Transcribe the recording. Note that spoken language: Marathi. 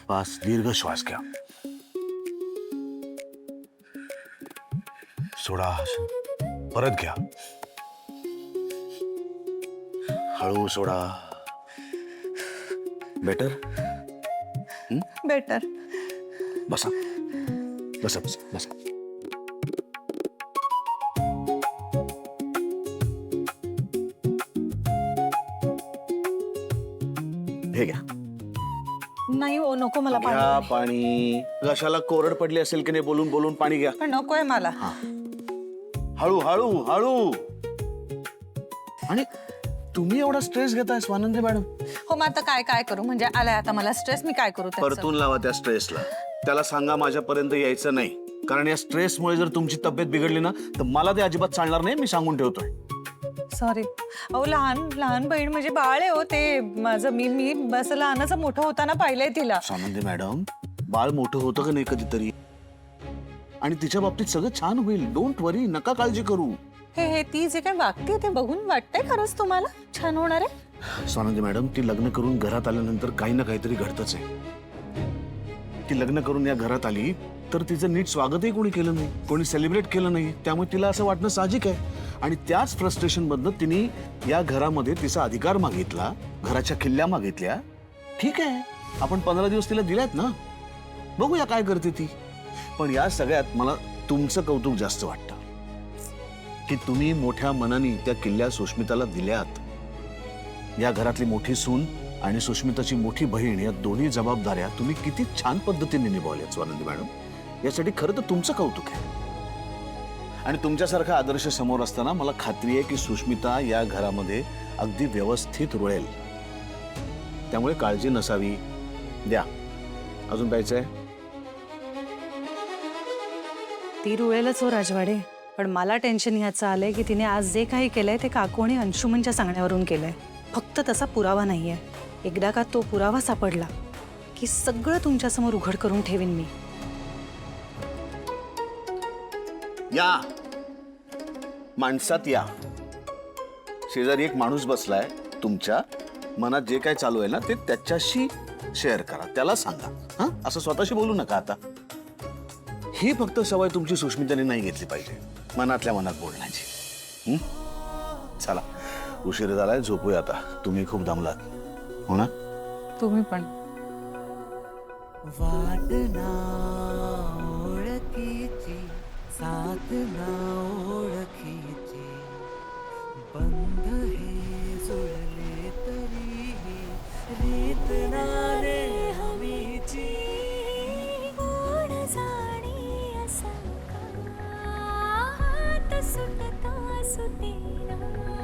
पास दीर्घ श्वास घ्या. सोडा. परत घ्या. हळू सोडा. बेटर. बेटर. बसा बसा बसा बसा. हे घ्या. नाही हो, नको मला घ्या पाणी. पाणी. घशाला कोरड पडली असेल की नाही बोलून बोलून पाणी घ्या. पण नकोय मला. हळू हळू हळू. आणि तुम्ही एवढा स्ट्रेस घेताय स्वानंदी मॅडम. हो, मग आता काय काय करू? म्हणजे आलाय आता मला स्ट्रेस, मी काय करू त्याचं? परतून लावा त्या स्ट्रेसला. त्याला सांगा माझ्यापर्यंत यायचं नाही, कारण या स्ट्रेसमुळे जर तुमची तब्येत बिघडली ना तर मला ते अजिबात चालणार नाही. मी सांगून ठेवतोय. सॉरी. अहो, लहान लहान बहीण म्हणजे बाळ आहे हो ते माझं. मी बस लहानाचं मोठं होताना पाहिलंय तिला. स्वानंदी मॅडम, बाळ मोठं होतं का नाही कधीतरी, आणि तिच्या बाबतीत सगळं छान होईल. डोंट वरी, नका काळजी करू. हे ती जे काही वागते ते बघून वाटतंय खरंच तुम्हाला छान होणार आहे? स्वानंदी मॅडम, ती लग्न करून घरात आल्यानंतर काही ना काहीतरी घडतच आहे. ती लग्न करून या घरात आली तर तिचं नीट स्वागतही कोणी केलं नाही, कोणी सेलिब्रेट केलं नाही. त्यामुळे तिला असं वाटणं साहजिक आहे. आणि त्याच फ्रस्ट्रेशन मधनं तिने या घरामध्ये तिचा अधिकार मागितला, घराच्या किल्ल्या मागितल्या. ठीक आहे, आपण 15 दिवस तिला दिल्यात ना, बघूया काय करते ती. पण या सगळ्यात मला तुमचं कौतुक जास्त वाटतं की तुम्ही मोठ्या मनाने त्या किल्ल्या सुष्मिताला दिल्यात. या घरातली मोठी सून आणि सुष्मिताची मोठी बहीण या दोन्ही जबाबदाऱ्या तुम्ही किती छान पद्धतीने निभावल्यात स्वानंदी मॅडम. यासाठी खरं तर तुमचं कौतुक आहे. आणि तुमच्यासारखा आदर्श समोर असताना मला खात्री आहे की सुष्मिता या घरामध्ये अगदी व्यवस्थित रुळेल. त्यामुळे काळजी नसावी. द्या. अजून प्यायचंय? ती रुळेलच हो राजवाडे, पण मला टेन्शन ह्याचं आलंय की तिने आज जे काही केलंय ते काकू आणि अंशुमनच्या सांगण्यावरून केलंय. फक्त तसा पुरावा नाहीये. एकदा का तो पुरावा सापडला की सगळं तुमच्यासमोर उघड करून ठेवीन मी. या माणसात या. शेजारी एक माणूस बसलाय. तुमच्या मनात जे काय चालू आहे ना ते त्याच्याशी शेअर करा, त्याला सांगा. हा, असं स्वतःशी बोलू नका. आता ही फक्त सवय तुमची सुष्मिताने नाही घेतली पाहिजे, मनातल्या मनात बोलण्याची. चला, उशीर झालाय, झोपूया आता. तुम्ही खूप दमलात हो ना? तुम्ही पण. वाटना ओळखीची, साथ ना ओळखीची, बंध हे जुळले तरीही रीत नाने हमीची. कोण जाणे असा का हात सुटता सुटेना.